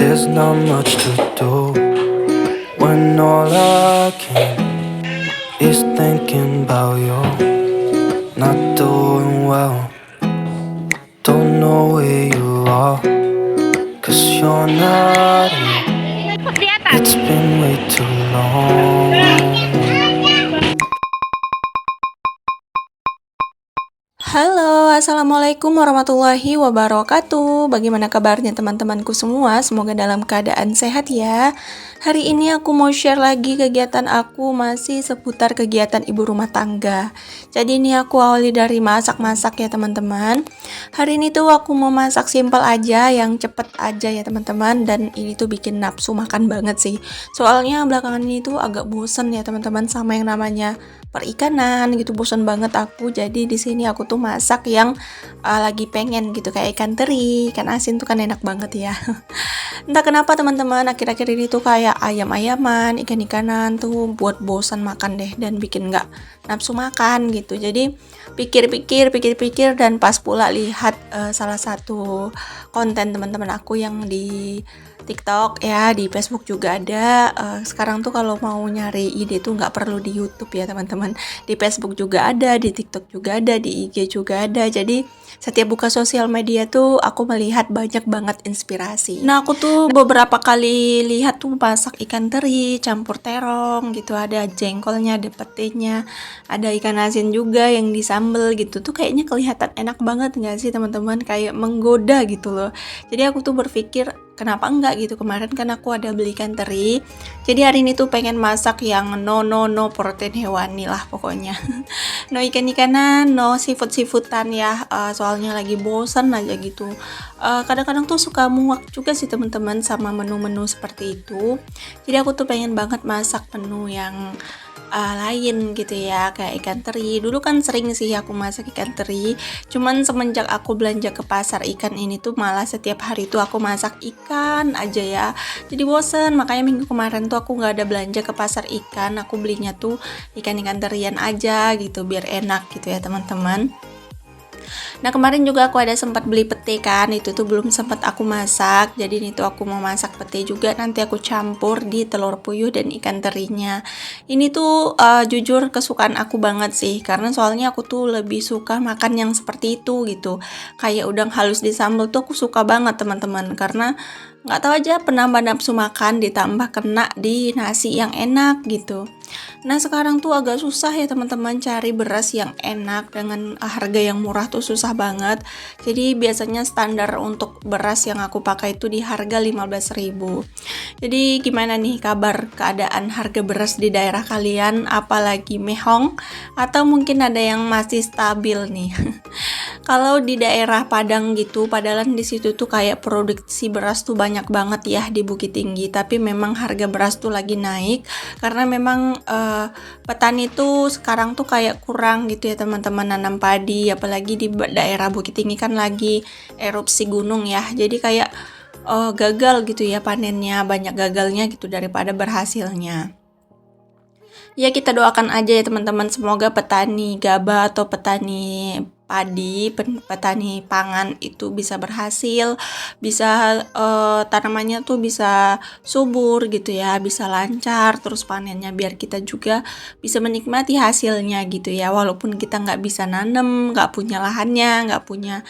There's not much to do when all I can is thinking about you. Not doing well, don't know where you are, 'cause you're not here. It's been way too long. Halo, assalamualaikum warahmatullahi wabarakatuh. Bagaimana kabarnya teman-temanku semua? Semoga dalam keadaan sehat ya. Hari ini aku mau share lagi kegiatan aku masih seputar kegiatan ibu rumah tangga. Jadi ini aku awali dari masak-masak ya teman-teman. Hari ini tuh aku mau masak simple aja, yang cepet aja ya teman-teman. Dan ini tuh bikin nafsu makan banget sih. Soalnya belakangan ini tuh agak bosen ya teman-teman sama yang namanya perikanan gitu, bosan banget aku. Jadi di sini aku tuh masak yang lagi pengen gitu, kayak ikan teri, ikan asin tuh kan enak banget ya. Entah kenapa teman-teman, akhir-akhir ini tuh kayak ayam-ayaman, ikan-ikanan tuh buat bosan makan deh, dan bikin nggak nafsu makan gitu. Jadi pikir-pikir dan pas pula lihat salah satu konten teman-teman aku yang di TikTok ya, di Facebook juga ada. Sekarang tuh kalau mau nyari ide tuh nggak perlu di YouTube ya teman-teman. Di Facebook juga ada, di TikTok juga ada, di IG juga ada. Jadi setiap buka sosial media tuh aku melihat banyak banget inspirasi. Nah aku tuh beberapa kali lihat tuh masak ikan teri, campur terong gitu. Ada jengkolnya, ada petenya, ada ikan asin juga yang disambel gitu. Tuh kayaknya kelihatan enak banget nggak sih teman-teman? Kayak menggoda gitu loh. Jadi aku tuh berpikir, kenapa enggak gitu. Kemarin kan aku ada beli ikan teri, jadi hari ini tuh pengen masak yang no protein hewani lah pokoknya. No ikan-ikanan, no seafood-seafoodan ya. Soalnya lagi bosan aja gitu. Kadang-kadang tuh suka muak juga sih teman-teman sama menu-menu seperti itu. Jadi aku tuh pengen banget masak menu yang lain gitu ya, kayak ikan teri. Dulu kan sering sih aku masak ikan teri, cuman semenjak aku belanja ke pasar ikan ini tuh malah setiap hari tuh aku masak ikan aja ya, jadi bosen. Makanya minggu kemarin tuh aku nggak ada belanja ke pasar ikan, aku belinya tuh ikan-ikan terian aja gitu biar enak gitu ya teman-teman. Nah kemarin juga aku ada sempat beli pete kan, itu tuh belum sempat aku masak. Jadi ini tuh aku mau masak pete juga, nanti aku campur di telur puyuh dan ikan terinya. Ini tuh jujur kesukaan aku banget sih, karena soalnya aku tuh lebih suka makan yang seperti itu gitu. Kayak udang halus di sambal tuh aku suka banget teman-teman, karena nggak tahu aja penambah nafsu makan ditambah kena di nasi yang enak gitu. Nah sekarang tuh agak susah ya teman-teman cari beras yang enak dengan harga yang murah tuh susah banget. Jadi biasanya standar untuk beras yang aku pakai itu di harga 15.000. Jadi gimana nih kabar keadaan harga beras di daerah kalian? Apalagi mehong atau mungkin ada yang masih stabil nih? Kalau di daerah Padang gitu, padahal di situ tuh kayak produksi beras tuh banyak banget ya di Bukit Tinggi, tapi memang harga beras tuh lagi naik karena memang petani tuh sekarang tuh kayak kurang gitu ya teman-teman nanam padi, apalagi di daerah Bukit Tinggi kan lagi erupsi gunung ya. Jadi kayak gagal gitu ya panennya, banyak gagalnya gitu daripada berhasilnya. Ya kita doakan aja ya teman-teman, semoga petani gabah atau petani padi, petani pangan itu bisa berhasil, bisa tanamannya tuh bisa subur gitu ya, bisa lancar terus panennya, biar kita juga bisa menikmati hasilnya gitu ya. Walaupun kita nggak bisa nanam, nggak punya lahannya, nggak punya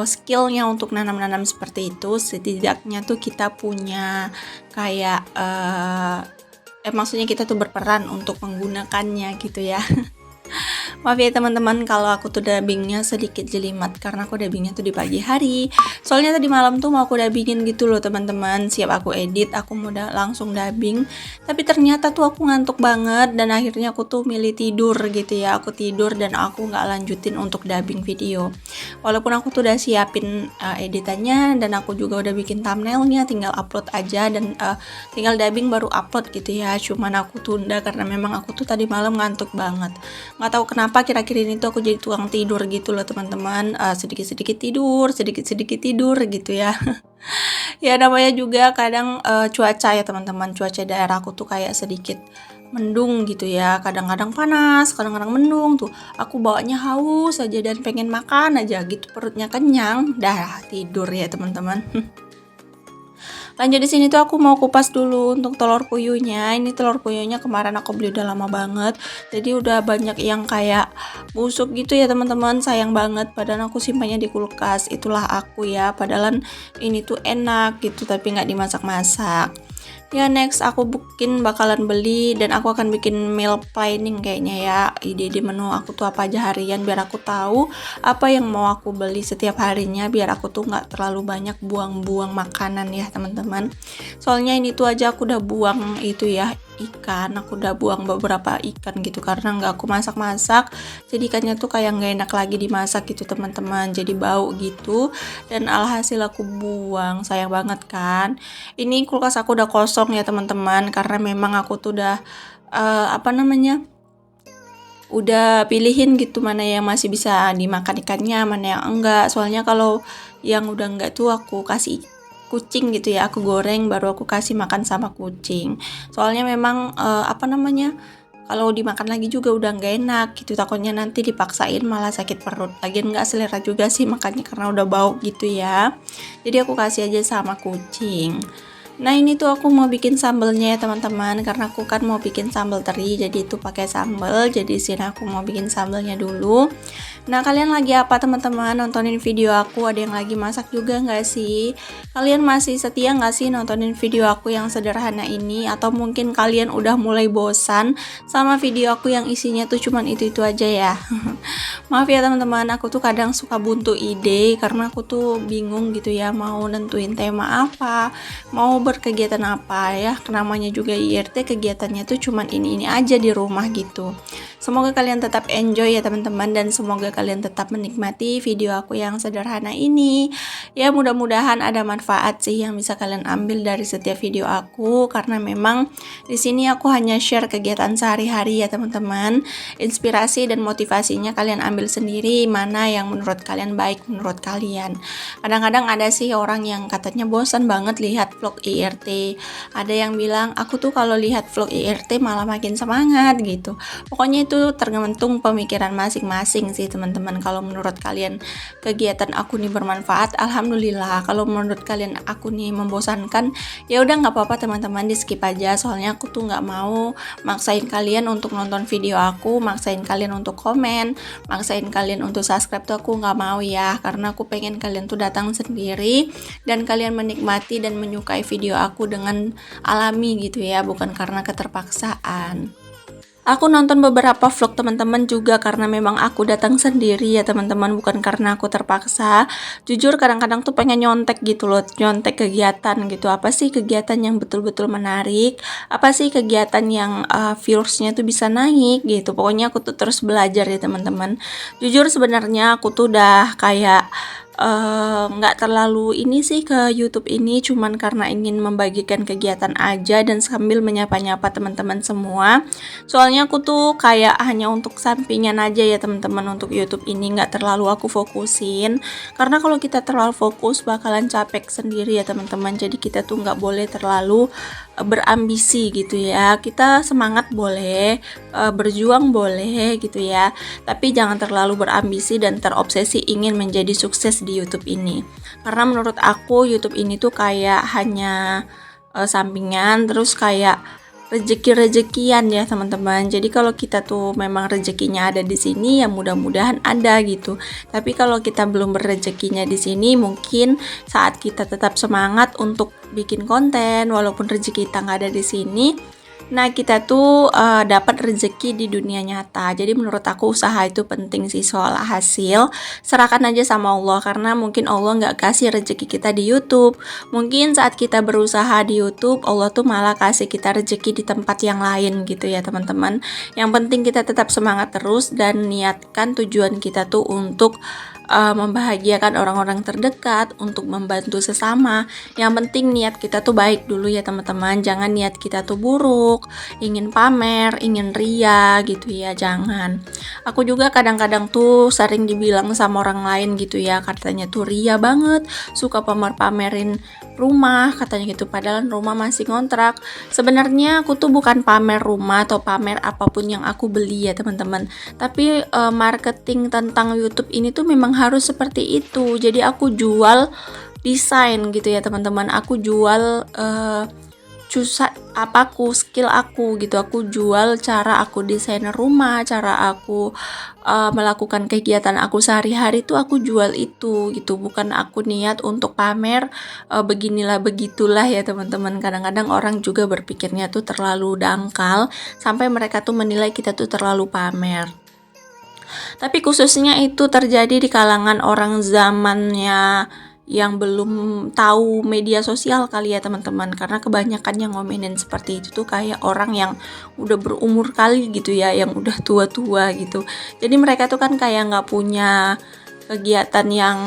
skillnya untuk nanam-nanam seperti itu, setidaknya tuh kita punya kayak maksudnya kita tuh berperan untuk menggunakannya gitu ya. Maaf ya teman-teman kalau aku tuh dubbingnya sedikit jelimat, karena aku dubbingnya tuh di pagi hari. Soalnya tadi malam tuh mau aku dubbingin gitu loh teman-teman, siap aku edit, aku mau langsung dubbing. Tapi ternyata tuh aku ngantuk banget dan akhirnya aku tuh milih tidur gitu ya. Aku tidur dan aku nggak lanjutin untuk dubbing video. Walaupun aku tuh udah siapin editannya dan aku juga udah bikin thumbnailnya, tinggal upload aja dan tinggal dubbing baru upload gitu ya. Cuman aku tunda karena memang aku tuh tadi malam ngantuk banget. Nggak tahu kenapa akhir-akhir ini tuh aku jadi tukang tidur gitu loh teman-teman, sedikit-sedikit tidur gitu ya. Ya namanya juga kadang cuaca ya teman-teman, cuaca daerah aku tuh kayak sedikit mendung gitu ya, kadang-kadang panas, kadang-kadang mendung tuh. Aku bawanya haus aja dan pengen makan aja gitu, perutnya kenyang, dah tidur ya teman-teman. Lanjut di sini tuh aku mau kupas dulu untuk telur puyuhnya. Ini telur puyuhnya kemarin aku beli udah lama banget. Jadi udah banyak yang kayak busuk gitu ya teman-teman. Sayang banget padahal aku simpannya di kulkas. Itulah aku ya. Padahal ini tuh enak gitu tapi nggak dimasak-masak. Ya next aku bakalan beli dan aku akan bikin meal planning kayaknya ya. Ide-ide menu aku tuh apa aja harian biar aku tahu apa yang mau aku beli setiap harinya biar aku tuh nggak terlalu banyak buang-buang makanan ya teman-teman. Soalnya ini tuh aja aku udah buang itu ya ikan, aku udah buang beberapa ikan gitu karena nggak aku masak-masak, jadi ikannya tuh kayak nggak enak lagi dimasak gitu teman-teman, jadi bau gitu dan alhasil aku buang, sayang banget kan. Ini kulkas aku udah kosong ya teman-teman karena memang aku tuh udah udah pilihin gitu mana yang masih bisa dimakan ikannya, mana yang enggak. Soalnya kalau yang udah enggak tuh aku kasih kucing gitu ya, aku goreng baru aku kasih makan sama kucing. Soalnya memang kalau dimakan lagi juga udah nggak enak gitu, takutnya nanti dipaksain malah sakit perut. Lagian nggak selera juga sih makannya karena udah bau gitu ya. Jadi aku kasih aja sama kucing. Nah ini tuh aku mau bikin sambelnya ya teman-teman, karena aku kan mau bikin sambal teri, jadi itu pakai sambal. Jadi sini aku mau bikin sambelnya dulu. Nah kalian lagi apa teman-teman, nontonin video aku? Ada yang lagi masak juga nggak sih? Kalian masih setia nggak sih nontonin video aku yang sederhana ini? Atau mungkin kalian udah mulai bosan sama video aku yang isinya tuh cuman itu-itu aja ya? Maaf ya teman-teman, aku tuh kadang suka buntu ide karena aku tuh bingung gitu ya mau nentuin tema apa, mau berkegiatan apa ya. Namanya juga IRT, kegiatannya tuh cuman ini aja di rumah gitu. Semoga kalian tetap enjoy ya teman-teman, dan semoga kalian tetap menikmati video aku yang sederhana ini. Ya mudah-mudahan ada manfaat sih yang bisa kalian ambil dari setiap video aku, karena memang di sini aku hanya share kegiatan sehari-hari ya teman-teman. Inspirasi dan motivasinya kalian ambil sendiri, mana yang menurut kalian baik menurut kalian. Kadang-kadang ada sih orang yang katanya bosan banget lihat vlog IRT. Ada yang bilang aku tuh kalau lihat vlog IRT malah makin semangat gitu. Pokoknya itu tergantung pemikiran masing-masing sih teman-teman. Kalau menurut kalian kegiatan aku nih bermanfaat, alhamdulillah. Kalau menurut kalian aku nih membosankan, ya udah nggak apa-apa teman-teman, di skip aja. Soalnya aku tuh nggak mau maksain kalian untuk nonton video aku, maksain kalian untuk komen, maksain kalian untuk subscribe tuh aku nggak mau ya. Karena aku pengen kalian tuh datang sendiri dan kalian menikmati dan menyukai video aku dengan alami gitu ya, bukan karena keterpaksaan. Aku nonton beberapa vlog teman-teman juga karena memang aku datang sendiri ya teman-teman, bukan karena aku terpaksa. Jujur kadang-kadang tuh pengen nyontek gitu loh, nyontek kegiatan gitu. Apa sih kegiatan yang betul-betul menarik? Apa sih kegiatan yang viewersnya tuh bisa naik gitu. Pokoknya aku tuh terus belajar ya teman-teman. Jujur sebenarnya aku tuh udah kayak nggak terlalu ini sih ke YouTube ini, cuman karena ingin membagikan kegiatan aja dan sambil menyapa-nyapa teman-teman semua. Soalnya aku tuh kayak hanya untuk sampingan aja ya teman-teman, untuk YouTube ini nggak terlalu aku fokusin, karena kalau kita terlalu fokus bakalan capek sendiri ya teman-teman. Jadi kita tuh nggak boleh terlalu berambisi gitu ya. Kita semangat boleh, berjuang boleh gitu ya, tapi jangan terlalu berambisi dan terobsesi ingin menjadi sukses di YouTube ini. Karena menurut aku YouTube ini tuh kayak hanya sampingan, terus kayak rezeki-rezekian ya teman-teman. Jadi kalau kita tuh memang rezekinya ada di sini, ya mudah-mudahan ada gitu. Tapi kalau kita belum berezekinya di sini, mungkin saat kita tetap semangat untuk bikin konten walaupun rezeki kita nggak ada di sini, nah kita tuh dapat rezeki di dunia nyata. Jadi menurut aku usaha itu penting sih. Soal hasil serahkan aja sama Allah, karena mungkin Allah nggak kasih rezeki kita di YouTube. Mungkin saat kita berusaha di YouTube, Allah tuh malah kasih kita rezeki di tempat yang lain gitu ya teman-teman. Yang penting kita tetap semangat terus dan niatkan tujuan kita tuh untuk membahagiakan orang-orang terdekat, untuk membantu sesama. Yang penting niat kita tuh baik dulu ya teman-teman, jangan niat kita tuh buruk, ingin pamer, ingin ria gitu ya, jangan. Aku juga kadang-kadang tuh sering dibilang sama orang lain gitu ya, katanya tuh ria banget, suka pamer-pamerin rumah katanya gitu, padahal rumah masih ngontrak. Sebenarnya aku tuh bukan pamer rumah atau pamer apapun yang aku beli ya teman-teman, tapi marketing tentang YouTube ini tuh memang harus seperti itu. Jadi aku jual desain gitu ya teman-teman, aku jual skill aku gitu, aku jual cara aku desain rumah, cara aku melakukan kegiatan aku sehari-hari tuh aku jual itu gitu, bukan aku niat untuk pamer beginilah begitulah ya teman-teman. Kadang-kadang orang juga berpikirnya tuh terlalu dangkal sampai mereka tuh menilai kita tuh terlalu pamer. Tapi khususnya itu terjadi di kalangan orang zamannya yang belum tahu media sosial kali ya teman-teman, karena kebanyakan yang ngomenin seperti itu tuh kayak orang yang udah berumur kali gitu ya, yang udah tua-tua gitu. Jadi mereka tuh kan kayak nggak punya kegiatan yang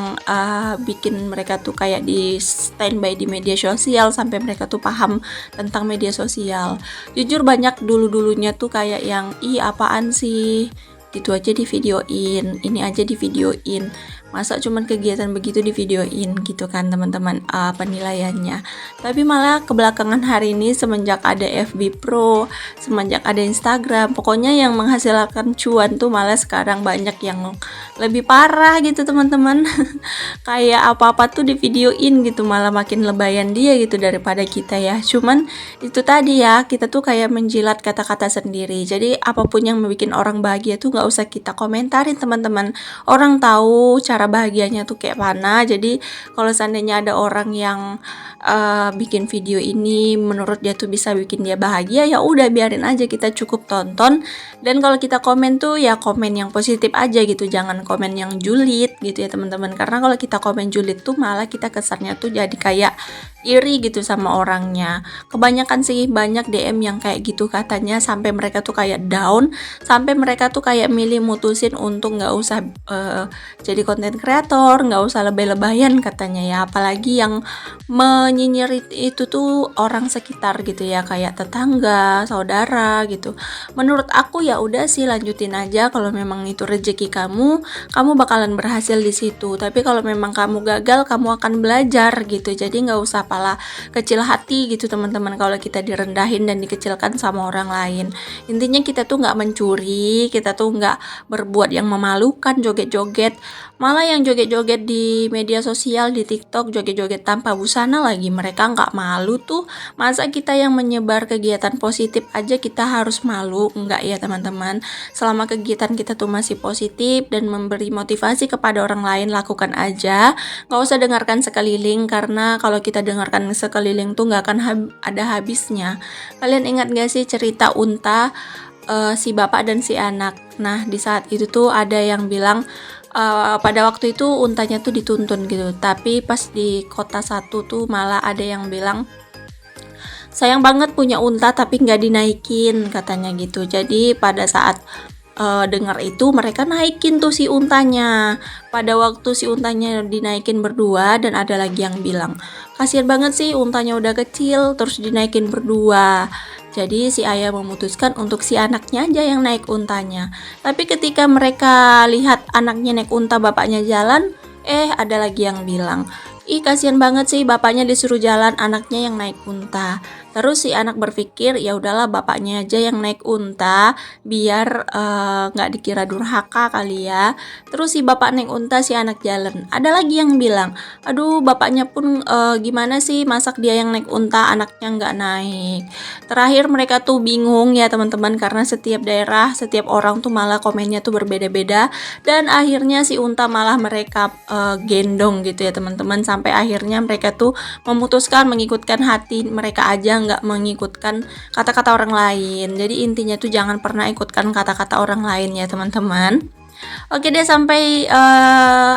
bikin mereka tuh kayak di standby di media sosial sampai mereka tuh paham tentang media sosial. Jujur banyak dulu-dulunya tuh kayak yang apaan sih, gitu aja di videoin, ini aja di videoin, masa cuman kegiatan begitu di videoin gitu kan teman-teman penilaiannya. Tapi malah kebelakangan hari ini semenjak ada FB Pro, semenjak ada Instagram, pokoknya yang menghasilkan cuan tuh malah sekarang banyak yang lebih parah gitu teman-teman. Kayak apa-apa tuh di videoin gitu, malah makin lebayan dia gitu daripada kita ya. Cuman itu tadi ya, kita tuh kayak menjilat kata-kata sendiri. Jadi apapun yang membuat orang bahagia tuh nggak usah kita komentarin teman-teman. Orang tahu cara bahagianya tuh kayak mana. Jadi kalau seandainya ada orang yang bikin video ini menurut dia tuh bisa bikin dia bahagia, ya udah biarin aja, kita cukup tonton. Dan kalau kita komen tuh ya komen yang positif aja gitu, jangan komen yang julid gitu ya teman-teman. Karena kalau kita komen julid tuh malah kita kesannya tuh jadi kayak iri gitu sama orangnya. Kebanyakan sih banyak DM yang kayak gitu katanya, sampai mereka tuh kayak down, sampai mereka tuh kayak milih mutusin untuk nggak usah jadi konten kreator, nggak usah lebay-lebayan katanya ya. Apalagi yang menyinyir itu tuh orang sekitar gitu ya, kayak tetangga, saudara gitu. Menurut aku ya udah sih, lanjutin aja. Kalau memang itu rezeki kamu bakalan berhasil di situ. Tapi kalau memang kamu gagal, kamu akan belajar gitu. Jadi nggak usah pala kecil hati gitu teman-teman kalau kita direndahin dan dikecilkan sama orang lain. Intinya kita tuh nggak mencuri, kita tuh nggak berbuat yang memalukan, joget-joget. Malah yang joget-joget di media sosial, di TikTok, joget-joget tanpa busana lagi, mereka nggak malu tuh. Masa kita yang menyebar kegiatan positif aja kita harus malu? Enggak ya teman-teman. Selama kegiatan kita tuh masih positif dan memberi motivasi kepada orang lain, lakukan aja. Nggak usah dengarkan sekeliling, karena kalau kita dengarkan sekeliling tuh nggak akan ada habisnya. Kalian ingat gak sih cerita unta, si bapak dan si anak? Nah di saat itu tuh ada yang bilang pada waktu itu untanya tuh dituntun gitu, tapi pas di kota satu tuh malah ada yang bilang sayang banget punya unta tapi nggak dinaikin katanya gitu. Jadi pada saat dengar itu mereka naikin tuh si untanya. Pada waktu si untanya dinaikin berdua, dan ada lagi yang bilang kasian banget sih untanya udah kecil terus dinaikin berdua. Jadi si ayah memutuskan untuk si anaknya aja yang naik untanya. Tapi ketika mereka lihat anaknya naik unta, bapaknya jalan, ada lagi yang bilang, ih kasian banget sih bapaknya disuruh jalan, anaknya yang naik unta. Terus si anak berpikir ya udahlah bapaknya aja yang naik unta biar nggak dikira durhaka kali ya. Terus si bapak naik unta, si anak jalan. Ada lagi yang bilang, aduh bapaknya pun gimana sih, masak dia yang naik unta anaknya nggak naik. Terakhir mereka tuh bingung ya teman-teman, karena setiap daerah, setiap orang tuh malah komennya tuh berbeda-beda, dan akhirnya si unta malah mereka gendong gitu ya teman-teman, sampai akhirnya mereka tuh memutuskan mengikutkan hati mereka aja, nggak mengikutkan kata-kata orang lain. Jadi intinya tuh jangan pernah ikutkan kata-kata orang lain ya teman-teman. Oke deh, sampai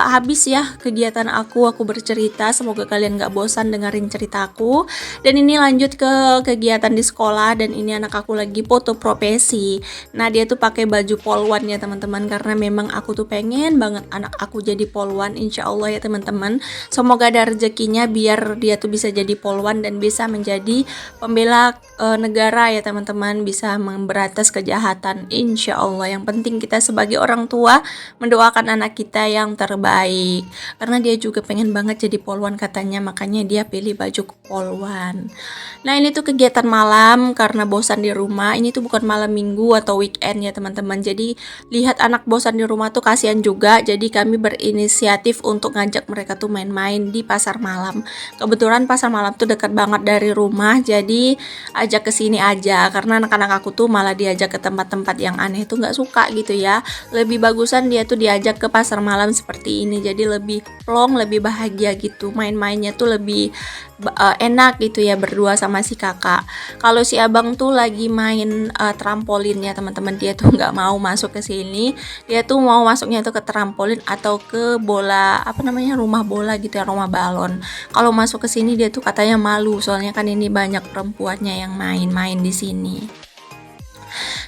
habis ya kegiatan aku bercerita. Semoga kalian gak bosan dengerin ceritaku. Dan ini lanjut ke kegiatan di sekolah, dan ini anak aku lagi foto profesi. Nah, dia tuh pakai baju polwan ya teman-teman, karena memang aku tuh pengen banget anak aku jadi polwan, insya Allah ya teman-teman. Semoga ada rezekinya biar dia tuh bisa jadi polwan dan bisa menjadi pembela negara ya teman-teman, bisa memberantas kejahatan insya Allah. Yang penting kita sebagai orang tua mendoakan anak kita yang terbaik, karena dia juga pengen banget jadi polwan katanya, makanya dia pilih baju polwan. Nah, ini tuh kegiatan malam karena bosan di rumah. Ini tuh bukan malam minggu atau weekend ya teman-teman, jadi lihat anak bosan di rumah tuh kasihan juga, jadi kami berinisiatif untuk ngajak mereka tuh main-main di pasar malam. Kebetulan pasar malam tuh dekat banget dari rumah, jadi ajak ke sini aja, karena anak-anak aku tuh malah diajak ke tempat-tempat yang aneh tuh nggak suka gitu ya. Lebih bagusan dia tuh diajak ke pasar malam seperti ini, jadi lebih plong, lebih bahagia gitu, main-mainnya tuh lebih enak gitu ya berdua sama si kakak. Kalau si abang tuh lagi main trampolin ya teman-teman, dia tuh nggak mau masuk ke sini, dia tuh mau masuknya tuh ke trampolin atau ke bola apa namanya, rumah bola gitu ya, rumah balon. Kalau masuk ke sini dia tuh katanya malu, soalnya kan ini banyak perempuannya yang main-main di sini.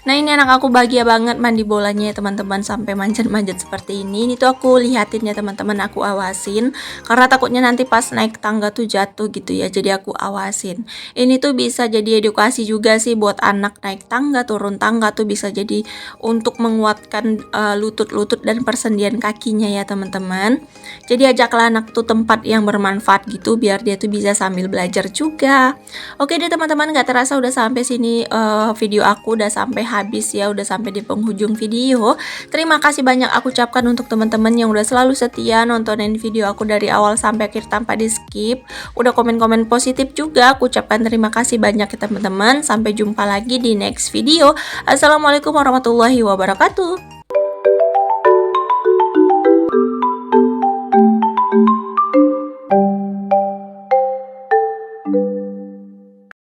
Nah, ini anak aku bahagia banget mandi bolanya ya teman-teman, sampai manjat-manjat seperti ini. Ini tuh aku lihatin ya teman-teman, aku awasin karena takutnya nanti pas naik tangga tuh jatuh gitu ya, jadi aku awasin. Ini tuh bisa jadi edukasi juga sih buat anak, naik tangga, turun tangga tuh bisa jadi untuk menguatkan lutut-lutut dan persendian kakinya ya teman-teman. Jadi ajaklah anak tuh tempat yang bermanfaat gitu, biar dia tuh bisa sambil belajar juga. Oke deh teman-teman, gak terasa udah sampai sini video aku udah sampai habis ya, udah sampai di penghujung video. Terima kasih banyak aku ucapkan untuk teman-teman yang udah selalu setia nontonin video aku dari awal sampai akhir tanpa di skip. Udah komen-komen positif juga, aku ucapkan terima kasih banyak ya teman-teman. Sampai jumpa lagi di next video. Assalamualaikum warahmatullahi wabarakatuh.